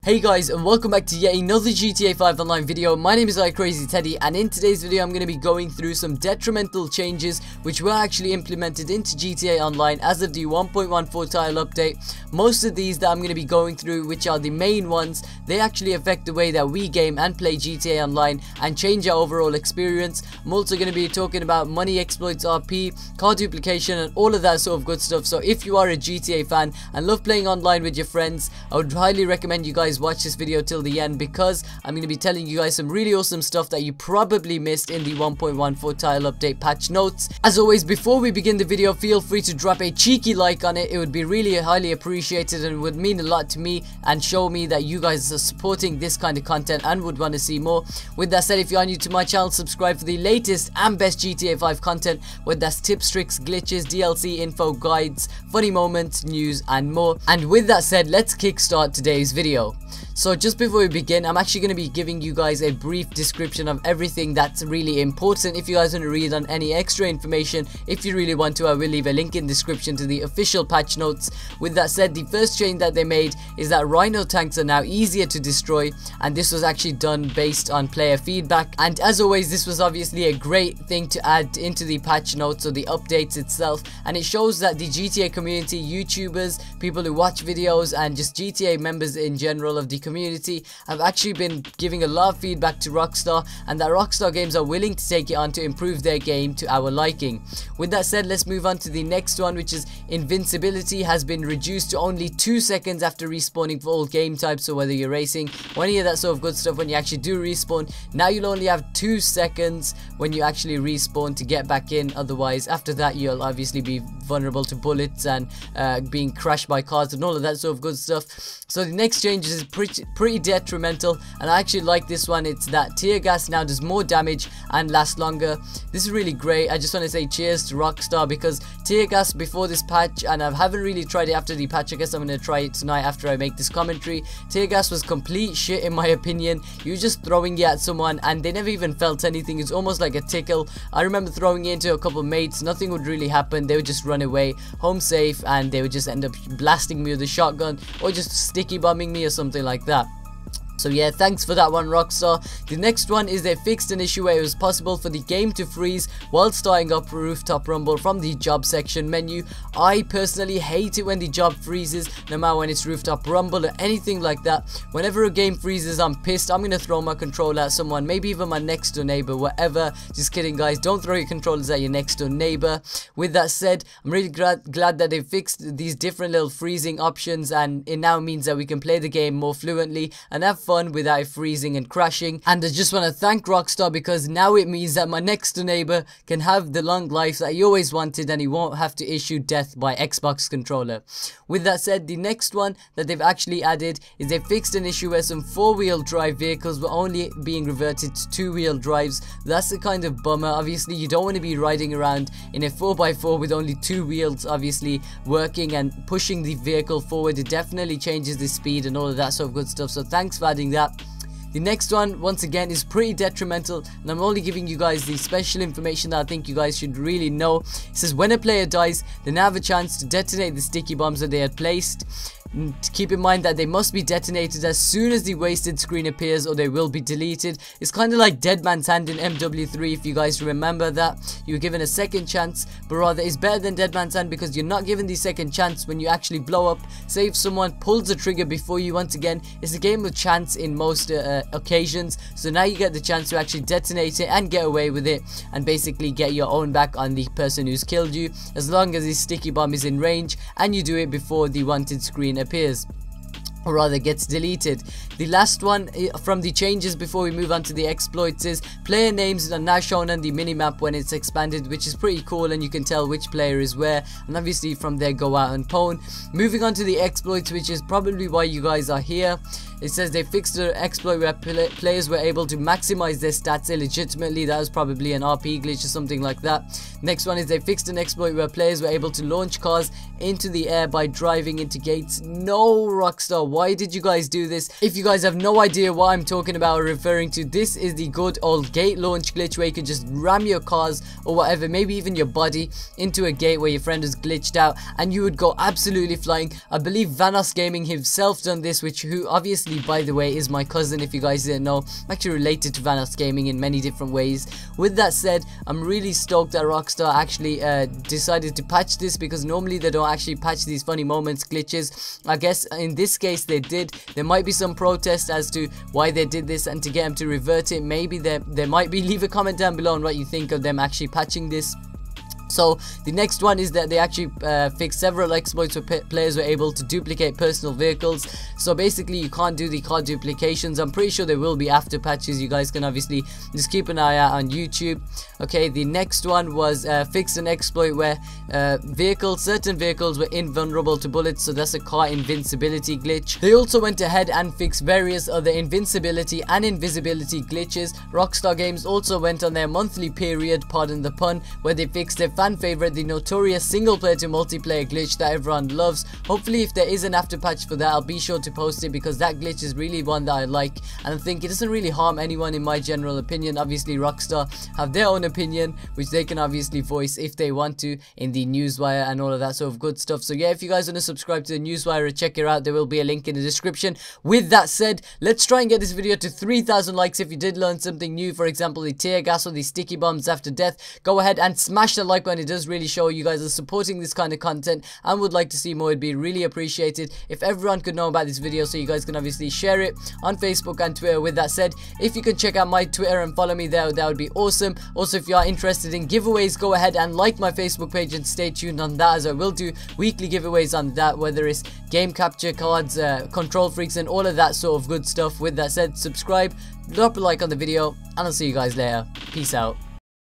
Hey guys, and welcome back to yet another GTA 5 online video. My name is iCrazyTeddy, and in today's video I'm going to be going through some detrimental changes which were actually implemented into GTA Online as of the 1.14 title update. Most of these that I'm going to be going through, which are the main ones, they actually affect the way that we game and play GTA Online and change our overall experience. I'm also going to be talking about money exploits, RP, car duplication, and all of that sort of good stuff. So if you are a GTA fan and love playing online with your friends, I would highly recommend you guys watch this video till the end, because I'm going to be telling you guys some really awesome stuff that you probably missed in the 1.14 title update patch notes. As always, before we begin the video, feel free to drop a cheeky like on it. It would be really highly appreciated and would mean a lot to me and show me that you guys are supporting this kind of content and would want to see more. With that said, if you are new to my channel, subscribe for the latest and best GTA 5 content, whether that's tips, tricks, glitches, DLC info, guides, funny moments, news and more. And with that said, let's kickstart today's video. So just before we begin, I'm actually going to be giving you guys a brief description of everything that's really important. If you guys want to read on any extra information, if you really want to, I will leave a link in the description to the official patch notes. With that said, the first change that they made is that Rhino tanks are now easier to destroy, and this was actually done based on player feedback. And as always, this was obviously a great thing to add into the patch notes or the updates itself, and it shows that the GTA community, YouTubers, people who watch videos, and just GTA members in general of the community have actually been giving a lot of feedback to Rockstar, and that Rockstar Games are willing to take it on to improve their game to our liking. With that said, let's move on to the next one, which is invincibility has been reduced to only 2 seconds after respawning for all game types. So whether you're racing or any of that sort of good stuff, when you actually do respawn, now you'll only have 2 seconds when you actually respawn to get back in. Otherwise, after that, you'll obviously be vulnerable to bullets and being crashed by cars and all of that sort of good stuff. So the next change is pretty detrimental, and I actually like this one. It's that Teargas now does more damage and lasts longer. This is really great. I just want to say cheers to Rockstar, because Teargas before this patch, and I haven't really tried it after the patch, I guess I'm going to try it tonight after I make this commentary. Teargas was complete shit in my opinion. You were just throwing it at someone and they never even felt anything. It's almost like a tickle. I remember throwing it into a couple of mates, nothing would really happen. They would just run away home safe, and they would just end up blasting me with a shotgun or just sticky bombing me or something like that. So yeah, thanks for that one, Rockstar. The next one is they fixed an issue where it was possible for the game to freeze while starting up Rooftop Rumble from the job section menu. I personally hate it when the job freezes, no matter when it's Rooftop Rumble or anything like that. Whenever a game freezes, I'm pissed. I'm gonna throw my controller at someone, maybe even my next door neighbor, whatever. Just kidding, guys. Don't throw your controllers at your next door neighbor. With that said, I'm really glad that they fixed these different little freezing options, and it now means that we can play the game more fluently and have fun without freezing and crashing. And I just want to thank Rockstar, because now it means that my next door neighbor can have the long life that he always wanted, and he won't have to issue death by Xbox controller. With that said, the next one that they've actually added is they fixed an issue where some 4-wheel drive vehicles were only being reverted to 2-wheel drives. That's a kind of bummer. Obviously you don't want to be riding around in a 4x4 with only 2 wheels obviously working and pushing the vehicle forward. It definitely changes the speed and all of that sort of good stuff, so thanks for adding that. The next one, once again, is pretty detrimental, and I'm only giving you guys the special information that I think you guys should really know. It says when a player dies, they now have a chance to detonate the sticky bombs that they had placed. Keep in mind that they must be detonated as soon as the wasted screen appears, or they will be deleted. It's kind of like Dead Man's Hand in MW3, if you guys remember that. You were given a second chance, but rather it's better than Dead Man's Hand, because you're not given the second chance when you actually blow up. Say if someone pulls the trigger before you, once again, it's a game of chance in most occasions. So now you get the chance to actually detonate it and get away with it, and basically get your own back on the person who's killed you, as long as the sticky bomb is in range and you do it before the wanted screen appears, or rather gets deleted. The last one from the changes before we move on to the exploits is player names are now shown on the minimap when it's expanded, which is pretty cool, and you can tell which player is where, and obviously from there go out and pwn. Moving on to the exploits, which is probably why you guys are here. It says they fixed the exploit where players were able to maximize their stats illegitimately. That was probably an RP glitch or something like that. Next one is they fixed an exploit where players were able to launch cars into the air by driving into gates. No, Rockstar, why did you guys do this? If you guys have no idea what I'm talking about or referring to, this is the good old gate launch glitch where you could just ram your cars or whatever, maybe even your body, into a gate where your friend is glitched out and you would go absolutely flying. I believe Vanos Gaming himself done this, who obviously actually, by the way, is my cousin. If you guys didn't know, I'm actually related to Vanos Gaming in many different ways. With that said, I'm really stoked that Rockstar actually decided to patch this, because normally they don't actually patch these funny moments glitches. I guess in this case they did. There might be some protest as to why they did this, and to get them to revert it, maybe there might be. Leave a comment down below on what you think of them actually patching this. So the next one is that they actually fixed several exploits where players were able to duplicate personal vehicles. So basically you can't do the car duplications. I'm pretty sure there will be after patches. You guys can obviously just keep an eye out on YouTube. Okay, the next one was fix an exploit where certain vehicles were invulnerable to bullets, so that's a car invincibility glitch. They also went ahead and fixed various other invincibility and invisibility glitches. Rockstar Games also went on their monthly period, pardon the pun, where they fixed their fan favorite, the notorious single player to multiplayer glitch that everyone loves. Hopefully if there is an after patch for that, I'll be sure to post it, because that glitch is really one that I like, and I think it doesn't really harm anyone in my general opinion. Obviously Rockstar have their own opinion, which they can obviously voice if they want to in the newswire and all of that sort of good stuff. So yeah, if you guys want to subscribe to the newswire or check it out, there will be a link in the description. With that said, let's try and get this video to 3,000 likes. If you did learn something new, for example the tear gas or the sticky bombs after death, go ahead and smash the like button. It does really show you guys are supporting this kind of content and would like to see more. It'd be really appreciated if everyone could know about this video, so you guys can obviously share it on Facebook and Twitter. With that said, if you can check out my Twitter and follow me there, that would be awesome. Also, if you are interested in giveaways, go ahead and like my Facebook page and stay tuned on that, as I will do weekly giveaways on that, whether it's game capture cards, control freaks, and all of that sort of good stuff. With that said, subscribe, drop a like on the video, and I'll see you guys later. Peace out.